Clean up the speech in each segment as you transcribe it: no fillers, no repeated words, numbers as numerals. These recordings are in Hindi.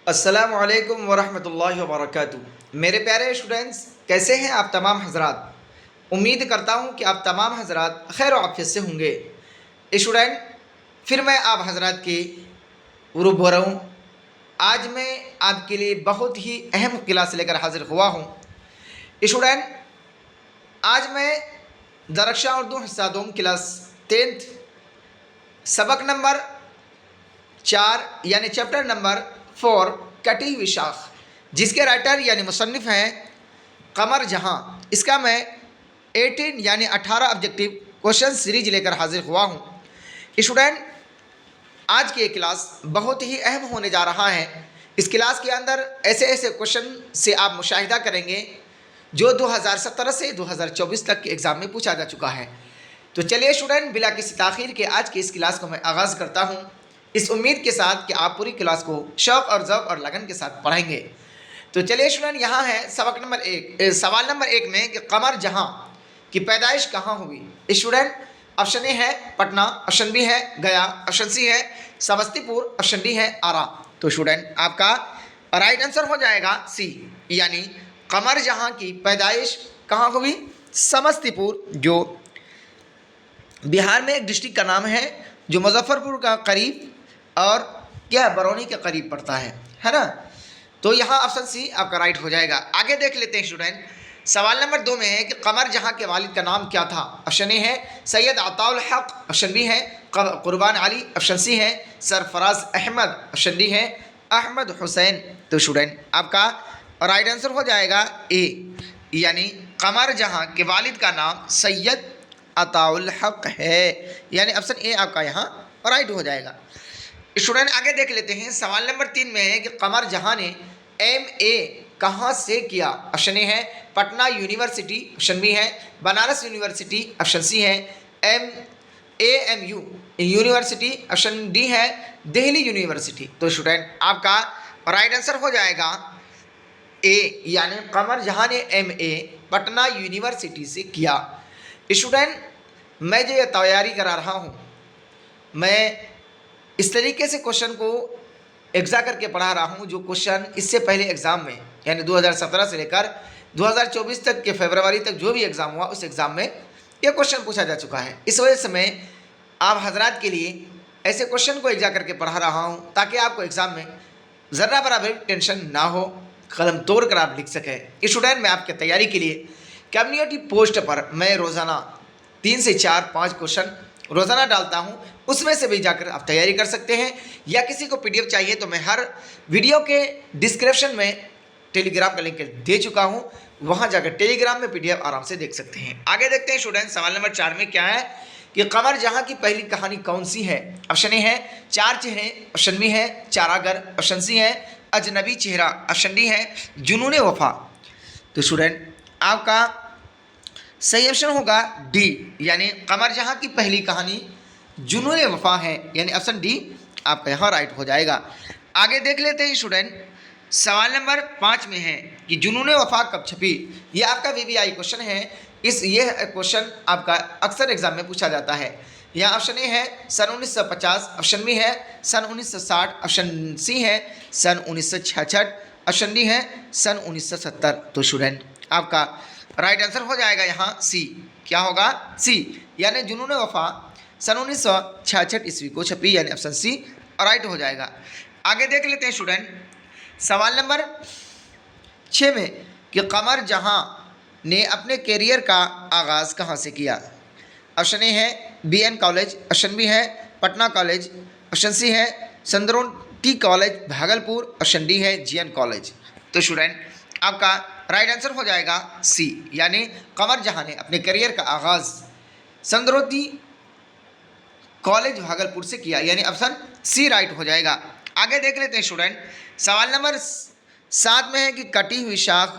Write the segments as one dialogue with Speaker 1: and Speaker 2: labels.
Speaker 1: अस्सलामु अलैकुम वरहमतुल्लाहि वबरकातुहू। मेरे प्यारे स्टूडेंट्स, कैसे हैं आप तमाम हजरात। उम्मीद करता हूं कि आप तमाम हजरात खैर आफियत से होंगे। स्टूडेंट, फिर मैं आप हजरात की रूबरू हूँ। आज मैं आपके लिए बहुत ही अहम क्लास लेकर हाजिर हुआ हूँ। स्टूडेंट, आज मैं दरक्षा उर्दू हिस्सा दूँ क्लास 10th सबक नंबर 4 यानी चैप्टर नंबर 4 कटी हुई शाख, जिसके राइटर यानी मुसन्निफ़ हैं कमर जहां, इसका मैं 18 यानी 18 ऑब्जेक्टिव क्वेश्चन सीरीज लेकर हाजिर हुआ हूँ। स्टूडेंट, आज की ये क्लास बहुत ही अहम होने जा रहा है। इस क्लास के अंदर ऐसे ऐसे क्वेश्चन से आप मुशाहिदा करेंगे जो 2017 से 2024 तक के एग्ज़ाम में पूछा जा चुका है। तो चलिए स्टूडेंट, बिला किसी ताख़ीर के आज की इस क्लास को मैं आगाज़ करता हूँ, इस उम्मीद के साथ कि आप पूरी क्लास को शौक़ और ज़ौक़ और लगन के साथ पढ़ेंगे। तो चलिए स्टूडेंट, यहाँ है सबक नंबर 1, सवाल नंबर 1 में कि कमर जहाँ की पैदाइश कहाँ हुई। स्टूडेंट, ऑप्शन ए है पटना, ऑप्शन बी है गया, ऑप्शन सी है समस्तीपुर, ऑप्शन डी है आरा। तो स्टूडेंट, आपका राइट आंसर हो जाएगा सी, यानी कमर जहाँ की पैदाइश कहाँ हुई, समस्तीपुर, जो बिहार में एक डिस्ट्रिक्ट का नाम है, जो मुजफ्फरपुर का करीब और क्या बरौनी के करीब पड़ता है ना। तो यहाँ ऑप्शन सी आपका राइट हो जाएगा। आगे देख लेते हैं स्टूडेंट, सवाल नंबर 2 में है कि कमर जहाँ के वालिद का नाम क्या था। ऑप्शन ए है सैयद अताउल हक, ऑप्शन बी है कुर्बान अली, ऑप्शन सी है सरफराज अहमद, ऑप्शन डी है अहमद हुसैन। तो स्टूडेंट, आपका राइट आंसर हो जाएगा ए, यानी कमर जहाँ के वालिद का नाम सैयद अताउल हक है, यानी ऑप्शन ए आपका यहाँ राइट हो जाएगा। स्टूडेंट, आगे देख लेते हैं, सवाल नंबर 3 में है कि कमर जहाँ ने MA कहाँ से किया। ऑप्शन ए है पटना यूनिवर्सिटी, ऑप्शन बी है बनारस यूनिवर्सिटी, ऑप्शन सी है AMU यूनिवर्सिटी, ऑप्शन डी है दिल्ली यूनिवर्सिटी। तो स्टूडेंट, आपका राइट आंसर हो जाएगा ए, यानी कमर जहाँ ने MA पटना यूनिवर्सिटी से किया। स्टूडेंट, मैं जो ये तैयारी करा रहा हूँ, मैं इस तरीके से क्वेश्चन को एग्जा करके पढ़ा रहा हूँ जो क्वेश्चन इससे पहले एग्ज़ाम में यानी 2017 से लेकर 2024 तक के फरवरी तक जो भी एग्ज़ाम हुआ उस एग्ज़ाम में ये क्वेश्चन पूछा जा चुका है। इस वजह से मैं आप हजरात के लिए ऐसे क्वेश्चन को एग्जा करके पढ़ा रहा हूँ ताकि आपको एग्ज़ाम में ज़र्रा बराबर टेंशन ना हो, कलम तोड़ कर आप लिख सकें। स्टूडेंट, मैं आपके तैयारी के लिए कम्युनिटी पोस्ट पर मैं रोज़ाना 3 से 4-5 क्वेश्चन रोज़ाना डालता हूं, उसमें से भी जाकर आप तैयारी कर सकते हैं। या किसी को PDF चाहिए तो मैं हर वीडियो के डिस्क्रिप्शन में टेलीग्राम का लिंक दे चुका हूं, वहां जाकर टेलीग्राम में PDF आराम से देख सकते हैं। आगे देखते हैं स्टूडेंट, सवाल नंबर 4 में क्या है कि कमर जहां की पहली कहानी कौन सी है। ऑप्शन ए है चार चेहरे, ऑप्शन बी है चारागर, ऑप्शन सी है अजनबी चेहरा, ऑप्शन डी है जुनून वफा। तो स्टूडेंट, आपका सही ऑप्शन होगा डी, यानी कमर जहाँ की पहली कहानी जुनून वफा है, यानी ऑप्शन डी आपका यहाँ राइट हो जाएगा। आगे देख लेते हैं स्टूडेंट, सवाल नंबर 5 में है कि जुनून वफा कब छपी। ये आपका VVI क्वेश्चन है। ये क्वेश्चन आपका अक्सर एग्जाम में पूछा जाता है। यहाँ ऑप्शन ए है सन 1950, ऑप्शन बी है सन 1960, ऑप्शन सी है सन 1966, ऑप्शन डी है सन 1970। तो स्टूडेंट, आपका राइट आंसर हो जाएगा यहाँ सी। क्या होगा? सी, यानी जुनून वफा सन 1966 ईस्वी को छपी, यानी ऑप्शन सी राइट हो जाएगा। आगे देख लेते हैं स्टूडेंट, सवाल नंबर 6 में कि कमर जहाँ ने अपने कैरियर का आगाज़ कहाँ से किया। ऑप्शन ए है BN कॉलेज, ऑप्शन बी है पटना कॉलेज, ऑप्शन सी है संदरोटी कॉलेज भागलपुर, ऑप्शन डी है GN कॉलेज। तो स्टूडेंट, आपका राइट आंसर हो जाएगा सी, यानी कमर जहाँ ने अपने करियर का आगाज़ संदरोती कॉलेज भागलपुर से किया, यानी ऑप्शन सी राइट हो जाएगा। आगे देख लेते हैं स्टूडेंट, सवाल नंबर 7 में है कि कटी हुई शाख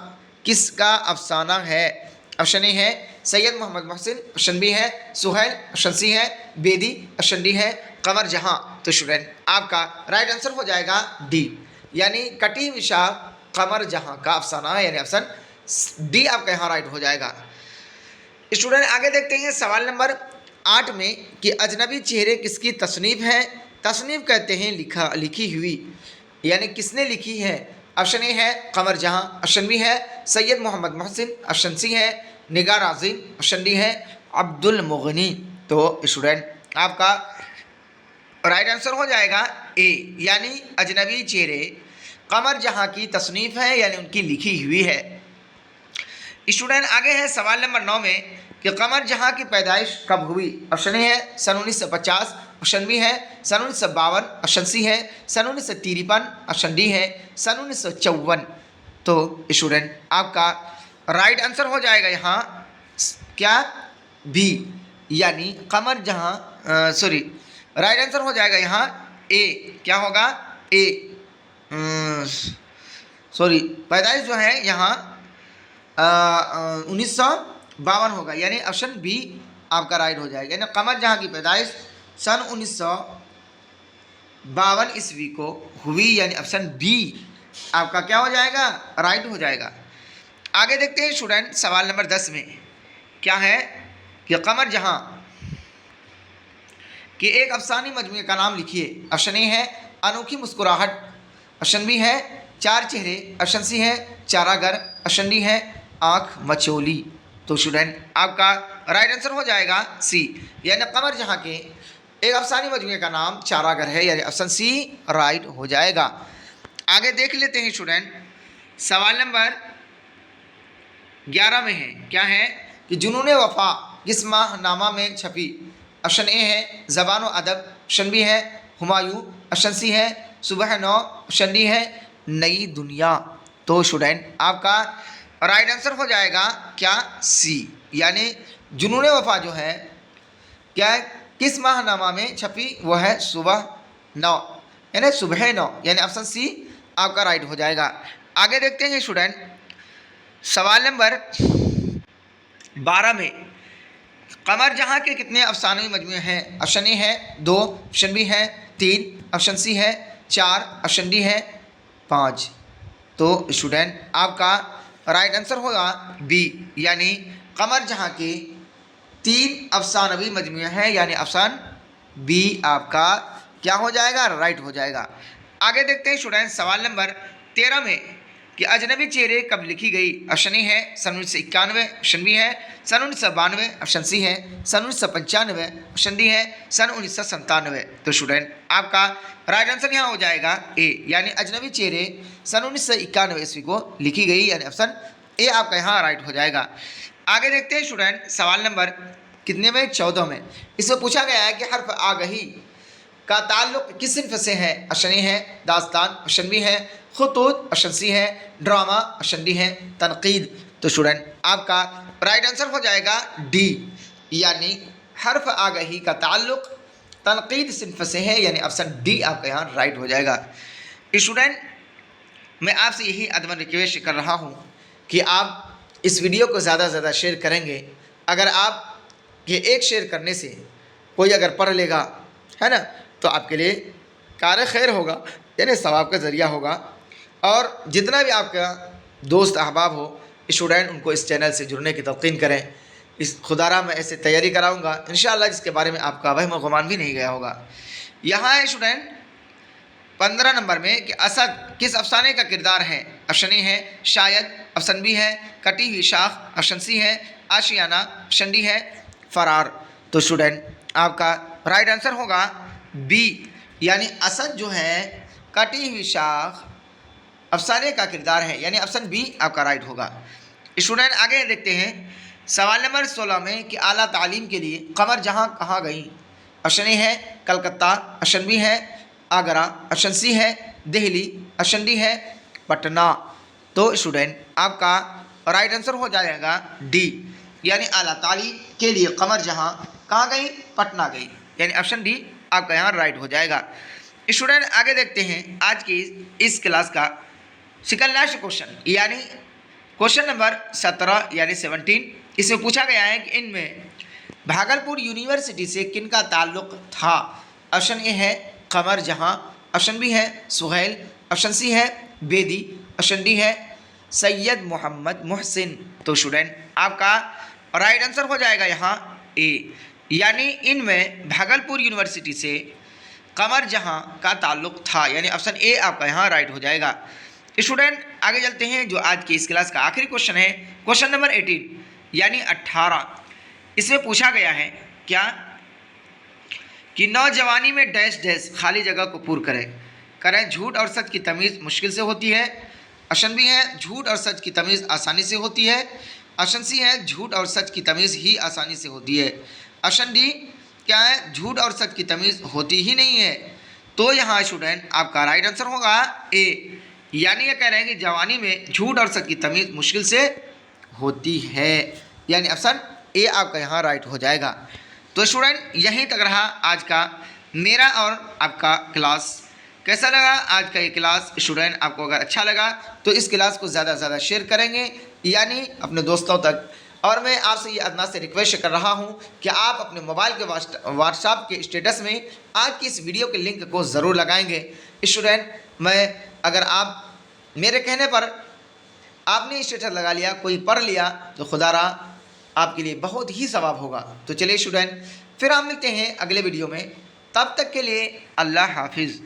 Speaker 1: किसका अफसाना है। ऑप्शन ए है सैयद मोहम्मद मोहसिन, ऑप्शन बी है सुहैल, ऑप्शन सी है बेदी, ऑप्शन डी है कमर जहाँ। तो स्टूडेंट, आपका राइट आंसर हो जाएगा डी, यानी कटी हुई शाख कमर जहाँ का अफसाना है, यानी ऑप्शन डी आपका यहाँ राइट हो जाएगा। स्टूडेंट, आगे देखते हैं सवाल नंबर 8 में कि अजनबी चेहरे किसकी तसनीफ़ है। तसनीफ़ कहते हैं लिखी हुई यानी किसने लिखी है? ऑप्शन ए है कमर जहां, ऑप्शन बी है सैयद मोहम्मद मोहसिन, ऑप्शन सी है निगार आज़ीम, ऑप्शन डी है अब्दुल मुगनी। तो स्टूडेंट आपका राइट आंसर हो जाएगा ए, यानी अजनबी चेहरे कमर जहां की तसनीफ़ है, यानी उनकी लिखी हुई है। स्टूडेंट आगे है सवाल नंबर 9 में कि कमर जहां की पैदाइश कब हुई? ऑप्शन ए है सन 1950, ऑप्शन बी है सन 1952, ऑप्शन सी है सन 1953, ऑप्शन डी है सन 1954। तो स्टूडेंट आपका राइट आंसर हो जाएगा यहाँ क्या? बी, यानी कमर जहां राइट आंसर हो जाएगा यहाँ ए। क्या होगा? ए पैदाइश जो है यहाँ 1952 होगा, यानी ऑप्शन बी आपका राइट हो जाएगा। यानी कमर जहां की पैदाइश सन 1952 ईस्वी को हुई, यानी ऑप्शन बी आपका क्या हो जाएगा? राइट हो जाएगा। आगे देखते हैं स्टूडेंट सवाल नंबर 10 में क्या है कि कमर जहां कि एक अफसानी मजमूए का नाम लिखिए। ऑप्शन ए है अनोखी मुस्कुराहट, ऑप्शन बी है चार चेहरे, ऑप्शन सी है चारागर, ऑप्शन डी है आँख मचोली। तो स्टूडेंट आपका राइट आंसर हो जाएगा सी, यानी कमर जहां के एक अफसानी मजमूए का नाम चारागर है, यानी ऑप्शन सी राइट हो जाएगा। आगे देख लेते हैं स्टूडेंट सवाल नंबर 11 में है क्या है कि जुनून वफा किस माहनामा में छपी? ऑप्शन ए है ज़बान व अदब, ऑप्शन बी है हुमायूं, ऑप्शन सी है सुबह नौ, ऑप्शन डी है नई दुनिया। तो स्टूडेंट आपका राइट आंसर हो जाएगा क्या? सी, यानी जुनून वफा जो है क्या है किस माहनामा में छपी? वो है सुबह नौ, यानी सुबह नौ, यानी ऑप्शन सी आपका राइट हो जाएगा। आगे देखते हैं स्टूडेंट सवाल नंबर 12 में कमर जहां के कितने अफसानवी मजमूए हैं? ऑप्शन ए है 2, ऑप्शन बी है 3, ऑप्शन सी है 4, ऑप्शन डी है 5। तो स्टूडेंट आपका राइट आंसर होगा बी, यानी कमर जहां के 3 अफसानवी मजमूए हैं, यानी ऑप्शन बी आपका क्या हो जाएगा? राइट हो जाएगा। आगे देखते हैं स्टूडेंट सवाल नंबर 13 में कि अजनबी चेहरे कब लिखी गई? ऑप्शन ए है सन 1991, ऑप्शन बी है सन 1992, ऑप्शन सी है सन 1995, ऑप्शन डी है सन 1997। तो स्टूडेंट आपका राइट आंसर यहाँ हो जाएगा ए, यानी अजनबी चेहरे सन 1991 ईस्वी को लिखी गई, यानी ऑप्शन ए आपका यहाँ राइट हो जाएगा। आगे देखते हैं स्टूडेंट सवाल नंबर कितने में? 14 में। इसमें पूछा गया है कि हर्फ आगही का ताल्लुक किस सिन्फ से है? ऑप्शन ए है दास्तान, ऑप्शन बी है खुतूत, ऑप्शन सी है ड्रामा, ऑप्शन डी है तनकीद। तो स्टूडेंट आपका राइट आंसर हो जाएगा डी, यानी हर्फ आगही का ताल्लुक तनकीद सिन्फ से है, यानी ऑप्शन डी आपका यहाँ राइट हो जाएगा। स्टूडेंट मैं आपसे यही अदमन रिक्वेस्ट कर रहा हूँ कि आप इस वीडियो को ज़्यादा से ज़्यादा शेयर करेंगे। अगर आप ये एक शेयर करने से कोई अगर पढ़ लेगा है ना, तो आपके लिए कार खैर होगा, यानी सवाब का ज़रिया होगा। और जितना भी आपका दोस्त अहबाब हो स्टूडेंट, उनको इस चैनल से जुड़ने की तलक़ीन करें। इस खुदारा में ऐसे तैयारी कराऊंगा इंशाअल्लाह जिसके बारे में आपका वहम गुमान भी नहीं गया होगा। यहाँ है स्टूडेंट 15 नंबर में कि असद किस अफसाने का किरदार है? ऑप्शन ए है शायद, ऑप्शन बी है कटी हुई शाख, ऑप्शन सी है आशियाना, ऑप्शन डी है फरार। तो स्टूडेंट आपका राइट आंसर होगा बी, यानी असद जो है कटी हुई शाख अफसाने का किरदार है, यानी ऑप्शन बी आपका राइट होगा। स्टूडेंट आगे देखते हैं सवाल नंबर 16 में कि आला तालीम के लिए कमर जहां कहाँ गई? ऑप्शन ए है कलकत्ता, ऑप्शन बी है आगरा, ऑप्शन सी है दिल्ली, ऑप्शन डी है पटना। तो स्टूडेंट आपका राइट आंसर हो जाएगा डी, यानी आला तालीम के लिए कमर जहां कहाँ गई? पटना गई, यानी ऑप्शन डी आपका यहाँ राइट हो जाएगा। स्टूडेंट आगे देखते हैं आज की इस क्लास का सेकंड लास्ट क्वेश्चन, यानी क्वेश्चन नंबर 17 यानी 17। इसमें पूछा गया है कि इनमें भागलपुर यूनिवर्सिटी से किनका ताल्लुक़ था? ऑप्शन ए है कमर जहां, ऑप्शन बी है सुहैल, ऑप्शन सी है बेदी, ऑप्शन डी है सैयद मोहम्मद मोहसिन। तो स्टूडेंट आपका राइट आंसर हो जाएगा यहाँ ए, यानी इनमें भागलपुर यूनिवर्सिटी से कमर जहां का ताल्लुक था, यानी ऑप्शन ए आपका यहाँ राइट हो जाएगा। स्टूडेंट आगे चलते हैं, जो आज की इस क्लास का आखिरी क्वेश्चन है, क्वेश्चन नंबर 18 यानी 18। इसमें पूछा गया है क्या कि नौजवानी में डैश डैश खाली जगह को पूर्ण करें। झूठ और सच की तमीज़ मुश्किल से होती है। ऑप्शन बी है झूठ और सच की तमीज़ आसानी से होती है। ऑप्शन सी है झूठ और सच की तमीज़ ही आसानी से होती है। ऑप्शन डी क्या है, झूठ और सच की तमीज़ होती ही नहीं है। तो यहाँ स्टूडेंट आपका राइट आंसर होगा ए, यानी ये कह रहे हैं कि जवानी में झूठ और सच की तमीज़ मुश्किल से होती है, यानी ऑप्शन ए आपका यहाँ राइट हो जाएगा। तो स्टूडेंट यहीं तक रहा आज का मेरा और आपका क्लास। कैसा लगा आज का ये क्लास स्टूडेंट? आपको अगर अच्छा लगा तो इस क्लास को ज़्यादा से ज़्यादा शेयर करेंगे, यानी अपने दोस्तों तक। और मैं आपसे ये अदना से रिक्वेस्ट कर रहा हूँ कि आप अपने मोबाइल के व्हाट्सएप के स्टेटस में आज की इस वीडियो के लिंक को ज़रूर लगाएंगे। स्टूडेंट अगर आप मेरे कहने पर आपने स्टेटस लगा लिया, कोई पढ़ लिया, तो खुदारा आपके लिए बहुत ही सवाब होगा। तो चलिए स्टूडेंट, फिर हम मिलते हैं अगले वीडियो में। तब तक के लिए अल्लाह हाफिज़।